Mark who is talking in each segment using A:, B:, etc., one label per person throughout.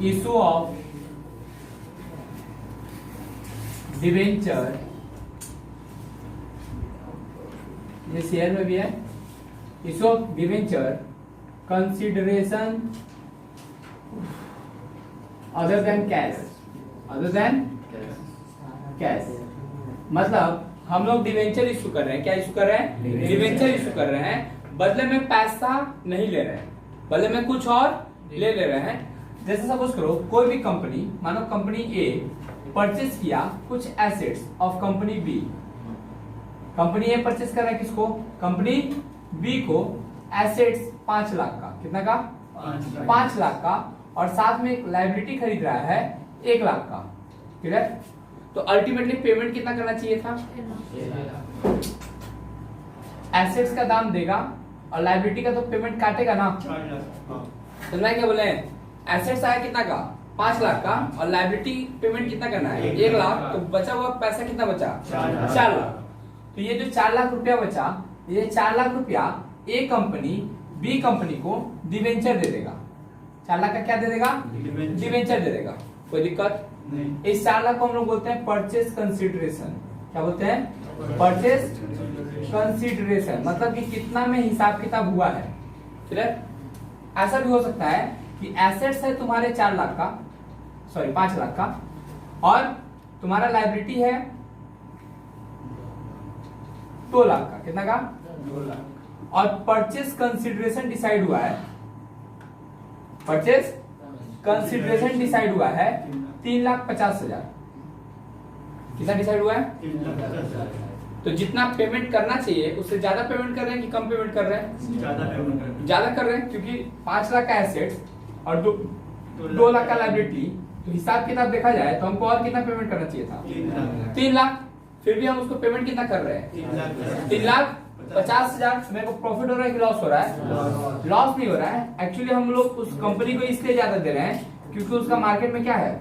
A: issue of debenture, ये share में भी है। Issue of debenture consideration other than cash, other than cash. मतलब हम लोग डिवेंचर इशू कर रहे हैं। क्या इशू कर रहे हैं? डिवेंचर इशू कर रहे हैं। बदले में पैसा नहीं ले रहे हैं, बदले में कुछ और ले रहे हैं। जैसे सपोज करो कोई भी कंपनी, मानो कंपनी ए परचेस किया कुछ assets of company B. Company A purchase कर रहा है किसको? कंपनी बी को एसेट्स 5 लाख का। कितना का? 5 लाख का। और साथ में एक लायबिलिटी खरीद रहा है 1 लाख का। क्लियर? तो अल्टीमेटली पेमेंट कितना करना चाहिए था? एसेट्स का दाम देगा और लायबिलिटी का तो पेमेंट काटेगा ना। तो मैं क्या बोले, एसेट्स आया कितना का? 5 लाख का। और लायबिलिटी पेमेंट कितना करना है? 1 लाख। तो बचा हुआ पैसा कितना बचा? 4 लाख। तो ये जो 4 लाख रुपया बचा, ये 4 लाख रुपया ए कंपनी बी कंपनी को डिवेंचर दे देगा। 4 लाख का क्या दे देगा? डिवेंचर दे देगा। कोई दिक्कत नहीं। इस 4 लाख को हम लोग बोलते हैं परचेस कंसिडरेशन। क्या बोलते हैं? Purchase consideration. मतलब कि कितना में हिसाब किताब हुआ है। क्लियर? ऐसा भी हो सकता है कि एसेट्स है तुम्हारे 4 लाख का, सॉरी 5 लाख का, और तुम्हारा लायबिलिटी है 2 लाख का। कितना का? 2 लाख। और परचेस कंसिडरेशन डिसाइड हुआ है, परचेस कंसिडरेशन डिसाइड हुआ है 3,50,000। कितना डिसाइड हुआ है? 3,50,000। तो जितना पेमेंट करना चाहिए उससे ज्यादा पेमेंट कर रहे हैं कि कम पेमेंट कर रहे हैं? ज्यादा पेमेंट कर रहे हैं। ज्यादा कर रहे हैं क्योंकि 5 लाख का एसेट्स और 2 लाख का लायबिलिटी। तो हिसाब किताब देखा जाए तो हमको और कितना पेमेंट करना चाहिए था? 3 लाख। फिर भी हम उसको पेमेंट कितना कर रहे हैं? 3,50,000। मेरे को प्रॉफिट हो रहा है कि लॉस हो रहा है? लॉस नहीं हो रहा है। एक्चुअली हम लोग उस कंपनी को इसलिए ज्यादा दे रहे हैं क्योंकि उसका मार्केट में क्या है?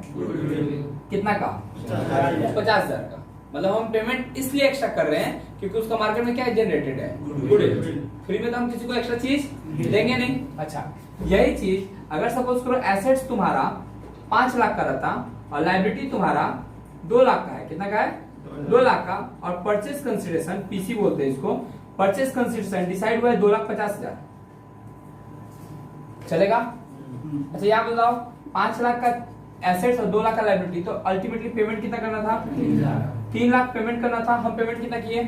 A: कितना का? 50,000 का। मतलब हम पेमेंट इसलिए एक्स्ट्रा कर रहे हैं क्योंकि उसका मार्केट में क्या जनरेटेड है? गुडविल। फ्री में तो हम किसी को एक्स्ट्रा चीज देंगे नहीं। अच्छा, यही चीज अगर सपोज करो एसेट्स तुम्हारा 5 लाख का रहता और लायबिलिटी तुम्हारा 2 लाख का है। कितना का है? 2 लाख का। और परचेस कंसिडरेशन, पीसी बोलते हैं इसको, परचेस कंसिडरेशन डिसाइड हुआ है 2,50,000। चलेगा? अच्छा यहाँ बताओ, 5 लाख का एसेट्स और 2 लाख का लायबिलिटी, तो अल्टीमेटली पेमेंट कितना करना था? 3 लाख पेमेंट करना था। हम पेमेंट कितना किए?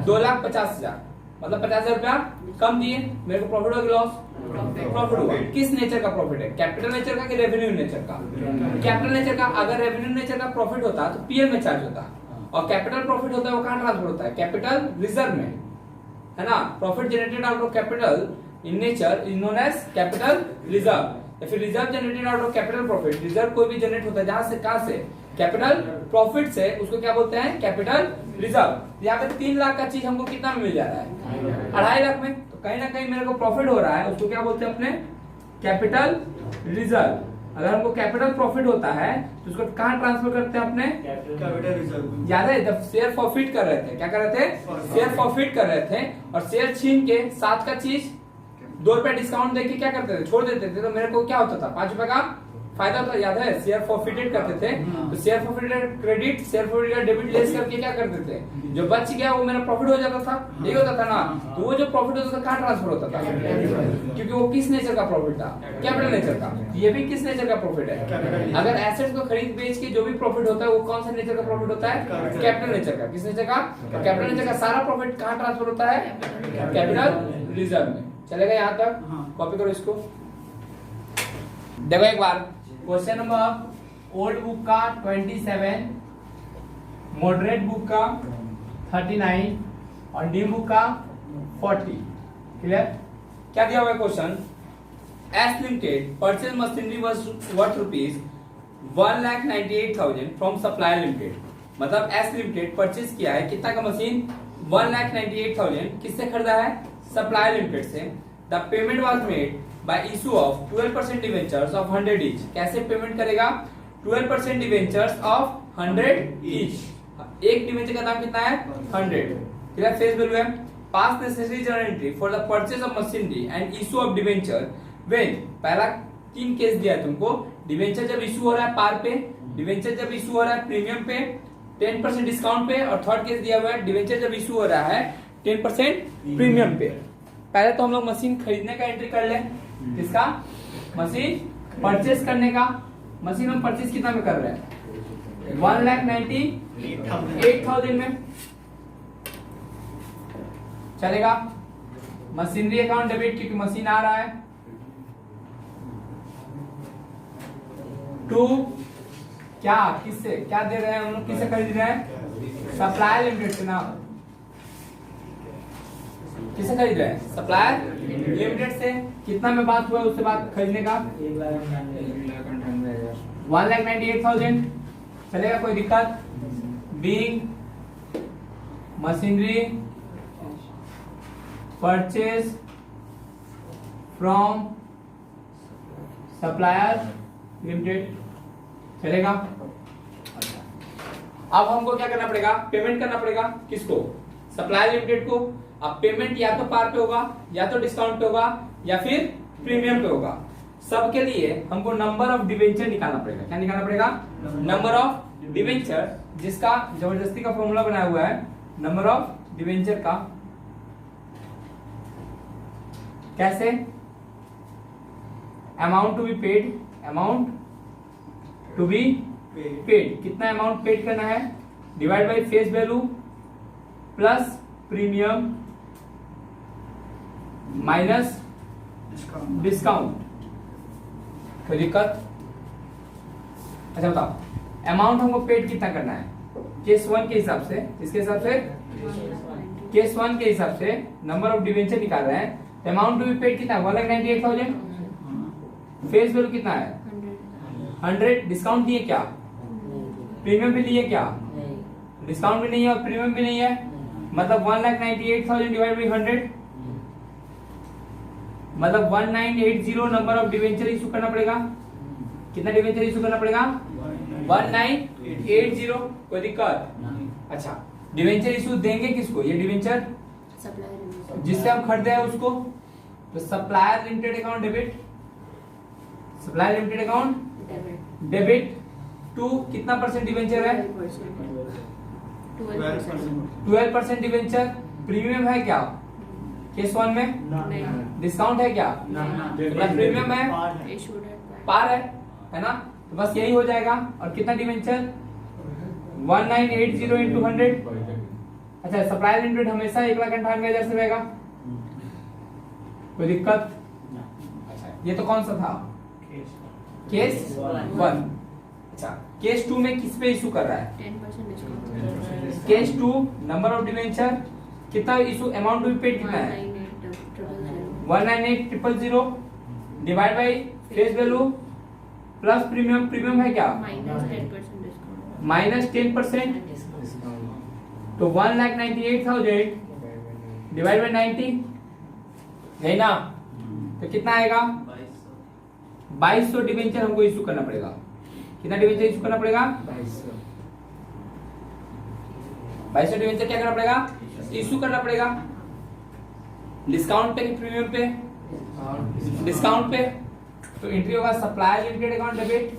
A: 2,50,000। मतलब 50,000 रुपया कम दिए। मेरे को प्रॉफिट होगा लॉस? प्रॉफिट होगा। किस नेचर का प्रॉफिट है? कैपिटल नेचर का कि रेवेन्यू नेचर का? कैपिटल नेचर का। अगर रेवेन्यू नेचर का प्रॉफिट होता तो पीएल में चार्ज होता, और कैपिटल प्रॉफिट होता है वो कहाँ ट्रांसफर होता है? कैपिटल रिजर्व में, है ना। Profit generated out of capital in nature is known as capital reserve. या फिर reserve generated out of capital profit. Reserve कोई भी जनरेट होता है जहां से, कहां से? कैपिटल प्रॉफिट से। उसको क्या बोलते हैं? Capital reserve. यहाँ पे 3 लाख का चीज हमको कितना में मिल जा रहा है? 2.5 लाख में। तो कहीं ना कहीं मेरे को प्रॉफिट हो रहा है, उसको क्या बोलते हैं अपने? Capital reserve. अगर हमको कैपिटल प्रॉफिट होता है तो उसको कहाँ ट्रांसफर करते हैं? अपने कैपिटल रिजर्व। याद है जब शेयर फॉरफिट कर रहे थे, क्या कर रहे थे? शेयर फॉरफिट कर रहे थे। और शेयर छीन के 7 का चीज 2 रुपया डिस्काउंट देके क्या करते थे? छोड़ देते थे। तो मेरे को क्या होता था? 5 रुपए का फायदा होता। याद है शेयर फॉरफिटेड करते थे। तो share forfeited credit, share forfeited debit less करके क्या करते थे? जो बच गया वो मेरा प्रॉफिट हो जाता था। यही होता था ना। तो वो जो प्रॉफिट होता था कहाँ ट्रांसफर होता था? क्योंकि वो किस नेचर का प्रॉफिट था? कैपिटल नेचर का। ये भी किस नेचर का प्रॉफिट है? अगर एसेट्स को खरीद बेच के जो भी प्रॉफिट होता है वो कौन सा नेचर का प्रॉफिट होता है? कैपिटल नेचर का। किस नेचर का? कैपिटल नेचर का। सारा प्रॉफिट कहाँ ट्रांसफर होता है? कैपिटल रिजर्व में। चलेगा यहाँ तक? कॉपी करो इसको। देखो एक बार क्वेश्चन नंबर ओल्ड बुक का 27, मॉडरेट बुक का 39 और न्यू बुक का 40। क्लियर? क्या दिया हुआ है question? S limited purchase machinery worth rupees 1,98,000 from supplier limited. मतलब एस लिमिटेड परचेज किया है कितना का मशीन? 1,98,000। किससे खरीदा है? सप्लायर लिमिटेड से। The payment was made by issue of 12% debentures of 100 each. कैसे पेमेंट करेगा? 12% डिवेंचर्स ऑफ 100 ईच। एक डिवेंचर का दाम कितना है? 100। क्लियर? फेस वैल्यू है। पास necessary journal entry for the purchase of machinery and issue of debenture when, पहला तीन केस दिया है तुमको। डिवेंचर जब इशू हो रहा है पार पे, डिवेंचर जब इशू हो रहा है प्रीमियम पे, 10% डिस्काउंट पे, और थर्ड केस दिया हुआ है डिवेंचर जब इशू हो रहा है 10% प्रीमियम पे। पहले तो हम लोग मशीन खरीदने का एंट्री कर ले। किसका? मशीन परचेस करने का। मशीन हम परचेस कितना में कर रहे हैं? 1,98,000 में चलेगा। मशीनरी अकाउंट डेबिट, क्योंकि मशीन आ रहा है। टू क्या, किससे क्या दे रहे हैं हम लोग, किससे खरीद रहे हैं? सप्लायर लिमिटेड से ना। किससे खरीद रहे हैं? सप्लायर लिमिटेड से। कितना में बात हुआ उससे बात खरीदने का? 1,98,000 चलेगा, कोई दिक्कत? Being machinery purchase from supplier limited चलेगा। अब हमको क्या करना पड़ेगा? पेमेंट करना पड़ेगा। किसको? सप्लायर लिमिटेड को। अब पेमेंट या तो पार पे होगा, या तो डिस्काउंट पे होगा, या फिर प्रीमियम पे होगा। सबके लिए हमको नंबर ऑफ डिवेंचर निकालना पड़ेगा। क्या निकालना पड़ेगा? नंबर ऑफ डिवेंचर, जिसका जबरदस्ती का फॉर्मूला बनाया हुआ है नंबर ऑफ डिवेंचर का। कैसे? Amount to be paid, amount to be paid, कितना अमाउंट पेड करना है, divide by face value plus premium minus discount. कोई दिक्कत? अच्छा बताओ, अमाउंट हमको पेड कितना करना है? केस 1 के हिसाब से, इसके हिसाब से केस 1 के हिसाब से नंबर ऑफ डिवेंचर निकाल रहे हैं। अमाउंट टू बी पेड कितना है? 1,98,000। फेस वैल्यू कितना है? 100। डिस्काउंट दिए क्या? प्रीमियम भी लिए क्या? डिस्काउंट भी नहीं है और प्रीमियम भी नहीं है, मतलब 1,98,000 डिवाइड बाई 100, मतलब 1980 नंबर ऑफ डिवेंचर इशू करना पड़ेगा। कितना डिवेंचर इशू करना पड़ेगा? 1980। कोई दिक्कत? अच्छा, डिवेंचर इशू देंगे किसको? ये डिवेंचर जिससे हम खरीदे हैं उसको। तो supplier limited account debit, supplier limited account debit to कितना परसेंट डिवेंचर है? 12% डिवेंचर। प्रीमियम है क्या केस 1 में? डिस्काउंट है क्या? प्रीमियम है, पार है ना? तो बस यही हो जाएगा। और कितना डिवेंचर? 1980 इंटू 100। अच्छा, सप्लायर लिमिटेड हमेशा 1,98,000 से रहेगा। कोई दिक्कत? अच्छा, ये तो कौन सा था? केस 1। अच्छा, केस 2 में किस पे इशू कर रहा है?
B: 10% discount.
A: Case 2 number of debenture कितना issue, amount to be paid कितना है? 198,000 divide by face value plus premium. Premium है क्या? माइनस 10%। तो 1,98,000 डिवाइड बाई 90 है ना? तो कितना आएगा? 2200 डिवेंचर हमको इशू करना पड़ेगा। कितना डिवेंचर इशू करना पड़ेगा? 2200 डिवेंचर क्या करना पड़ेगा? इशू करना पड़ेगा। डिस्काउंट पे कि प्रीमियम पे? डिस्काउंट पे। तो एंट्री होगा supplier limited account debit,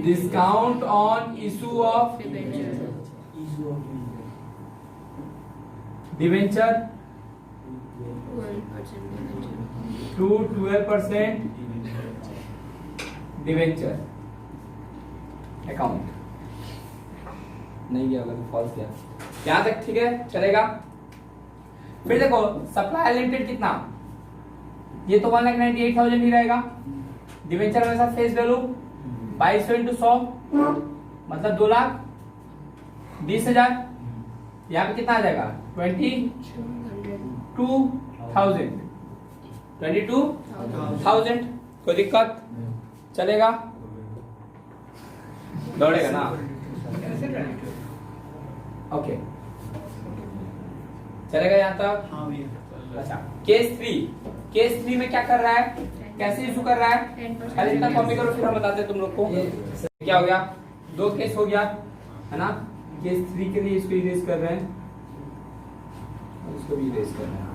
A: discount on issue of debenture to 12% debenture account. नहीं गया, अगर फॉल्स गया। यहां तक ठीक है, चलेगा। फिर देखो सप्लायर लिमिटेड कितना, ये तो 1,98,000 ही रहेगा। डिवेंचर हमेशा फेस वैल्यू 2200 इंटू 100 मतलब 2,20,000। यहाँ पे कितना आ जाएगा? 22,000। कोई दिक्कत? चलेगा, दौड़ेगा ना? ओके, चलेगा यहाँ तक? अच्छा, केस 3 में क्या कर रहा है, कैसे इशू कर रहा है? पहले इतना कॉपी करो, फिर हम बताते हैं तुम लोग को। क्या हो गया? 2 केस हो गया है ना? केस 3 के लिए इसको इरेज कर रहे हैं। उसको भी इरेज करना है।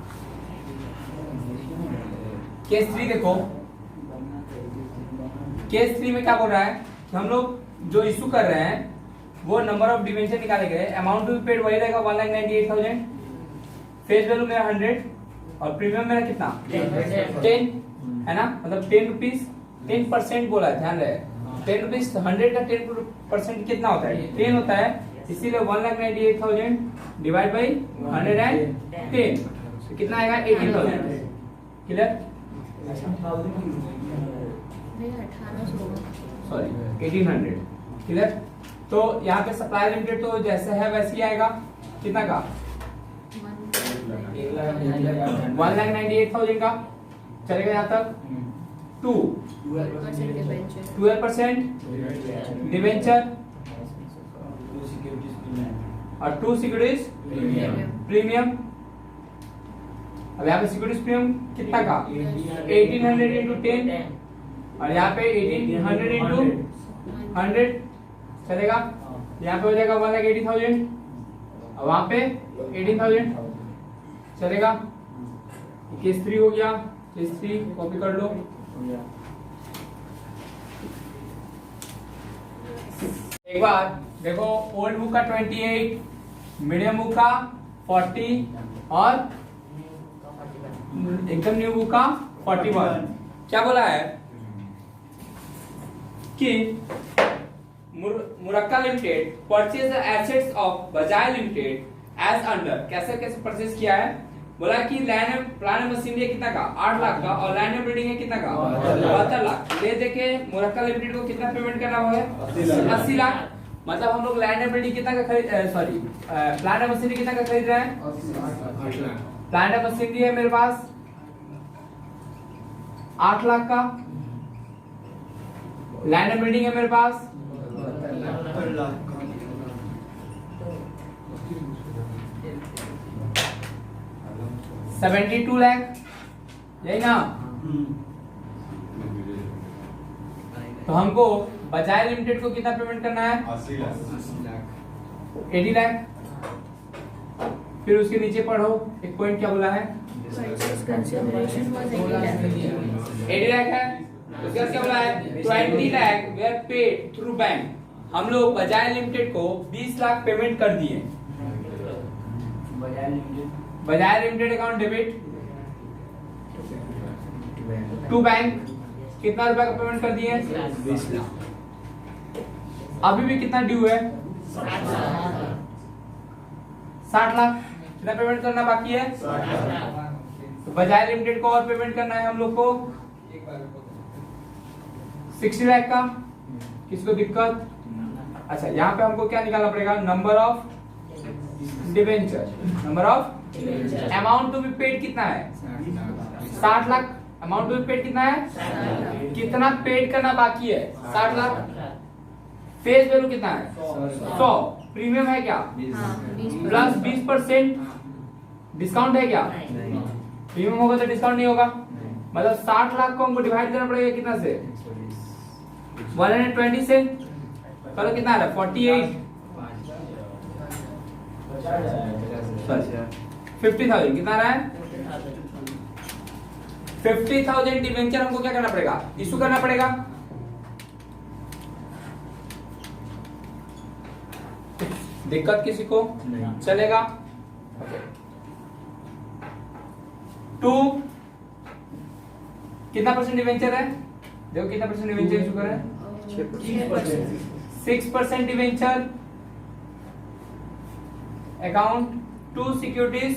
A: केस 3 देखो, केस 3 में क्या बोल रहा है कि हम लोग जो इशू कर रहे हैं वो नंबर ऑफ डिवेंचर निकाले गए, अमाउंट टू बी पेड वही रहेगा 1,98,000, फेस वैल्यू मेरा 100 और प्रीमियम मेरा कितना 10 है ना, मतलब 10 रुपीज 10% बोला है, ध्यान रहे 10 रुपीज 100 का 10% कितना होता है 10 होता है, इसीलिए 1,98,000 डिवाइड बाई 110 तो कितना आएगा 18,000। Clear, sorry 1800। क्लियर, तो यहाँ पे सप्लाई लिमिटेड तो जैसे है वैसे ही आएगा, कितना का 1,98,000 का चलेगा यहाँ तक। 12% डिवेंचर और 2 सिक्योरिटीज प्रीमियम। अब यहाँ पे सिक्योरिटीज प्रीमियम कितना का 1800 इंटू 10 और यहाँ पे 1800 इंटू 100 चलेगा, यहाँ पे हो जाएगा 1,80,000 और वहां पे 18,000 चलेगा। केस 3 हो गया, केस 3 कॉपी कर लो। एक बार देखो, ओल्ड बुक का 28, मीडियम बुक का 40 और एकदम न्यू बुक का 41। क्या बोला है कि Murakka limited purchase the assets of Bajaj limited as under, कैसे कैसे परचेज किया है, बोला कि लैंड प्लांट मशीनरी कितना का 8 लाख का और लैंड एंड बिल्डिंग है कितना का 72 लाख। ले देके मुरक्का लिमिटेड को कितना पेमेंट करना हुआ है 80 लाख। मतलब हम लोग लैंड एंड बिल्डिंग कितना का खरीद, सॉरी प्लांट एंड मशीनरी कितना का खरीद रहे हैं 8 लाख। प्लांट एंड मशीनरी है मेरे पास 8 लाख का, लैंड एंड बिल्डिंग है मेरे पास 72 लाख, यही ना। तो हमको बजाज लिमिटेड को कितना पेमेंट करना है 80 लाख। फिर उसके नीचे पढ़ो एक पॉइंट क्या बोला है 80 लाख है, उसके बाद क्या बोला है 20 lakh were paid through bank. हम लोग बजाज लिमिटेड को 20 लाख पेमेंट कर दिए। Bajaj limited account debit to bank, कितना रुपए का पेमेंट कर दिए 20 लाख। अभी भी कितना ड्यू है 60 लाख, कितना पेमेंट करना बाकी है 60 लाख। तो बजाज लिमिटेड को और पेमेंट करना है हम लोग को 60 लाख का। किसको दिक्कत, अच्छा यहाँ पे हमको क्या निकालना पड़ेगा number of debenture, number of amount to be paid कितना है 60 lakh. Amount to be paid कितना है, कितना पेड करना बाकी है 60 लाख। फेस वैल्यू कितना है 100, प्रीमियम है क्या प्लस 20% डिस्काउंट है क्या, प्रीमियम होगा तो डिस्काउंट नहीं होगा। मतलब 60 लाख को हमको डिवाइड करना पड़ेगा कितना से 120 से, करो कितना आ रहा है 48 50,000 कितना आ रहा है 50,000 डिवेंचर हमको क्या करना पड़ेगा इशू करना पड़ेगा। दिक्कत किसी को चलेगा। टू कितना परसेंट डिवेंचर है, देखो कितना परसेंट डिवेंचर इशू कर रहे हैं 6% debenture account to securities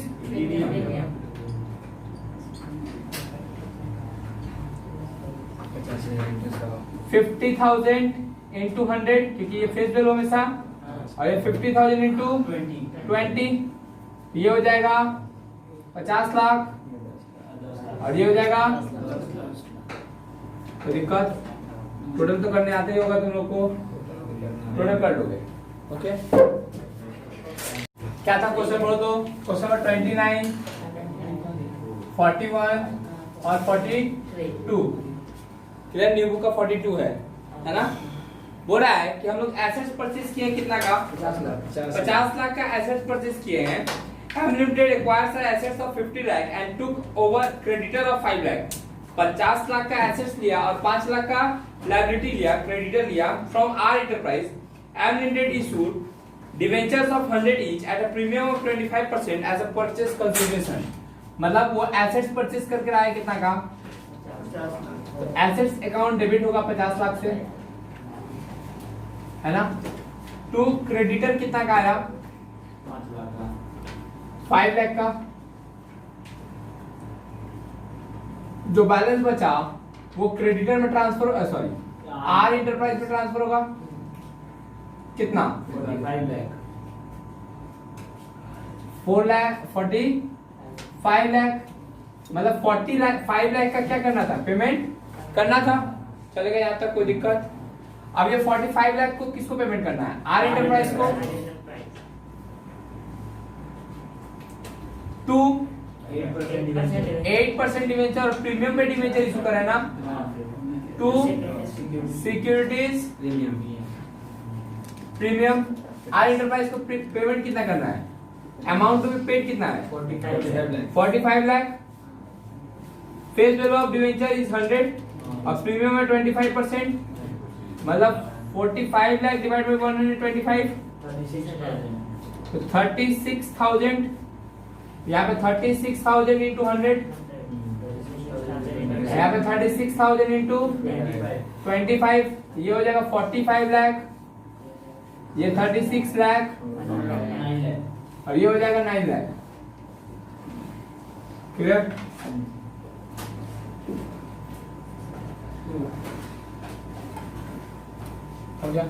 A: 50,000 into 100 क्योंकि ये फेस वैल्यू हमेशा, और ये 50,000 इंटू 20 ये हो जाएगा 50 लाख और ये हो जाएगा। तो दिक्कत टोटल तो करने आते ही होगा तुम लोग को, टोटल कर लोगे ओके। क्या था क्वेश्चन बोलो तो, क्वेश्चन नंबर 29 41 और 42 क्लियर, न्यू बुक का 42 है ना। बोल रहा है कि हम लोग एसेट्स परचेज किए कितना का 50 लाख का एसेट्स परचेज किए हैं M Limited acquires the assets of 50 lakh and took over creditor of 5 lakh. 50 lakh का एसेट्स लिया और 5 लाख का लायबिलिटी लिया, क्रेडिटर लिया from R enterprise. M Limited issued debentures of 100 each at a premium of 25% as a purchase consideration. मतलब वो assets purchase करके आया कितना का? तो एसेट्स अकाउंट डेबिट होगा 50 लाख से, है ना. टू क्रेडिटर कितना का आया? 5 लाख का. जो बैलेंस बचा वो क्रेडिटर में ट्रांसफर, सॉरी आर एंटरप्राइज में ट्रांसफर होगा कितना? 4 लाख 45 लाख. मतलब 40 लाख 5 लाख का क्या करना था? पेमेंट करना था. चलेगा यहाँ तक, कोई दिक्कत? अब ये 45 लाख को किसको पेमेंट करना है? आर एंटरप्राइज को. टू 8% डिवेंचर और प्रीमियम पे डिवेंचर इशू करा है ना. To securities premium. R enterprise को पेमेंट कितना करना है? अमाउंट टू बी पेड कितना है? 45 lakh. Face value of debenture is 100 और प्रीमियम है 25%. मतलब 45 लाख डिवाइड बाय 125 तो 36,000. यहाँ पे 36,000 इंटू 100, यहाँ पे 36,000 इंटू 25, ये हो जाएगा 45 लाख. ये 36 लाख और ये हो जाएगा 9 लाख. क्लियर? समझा?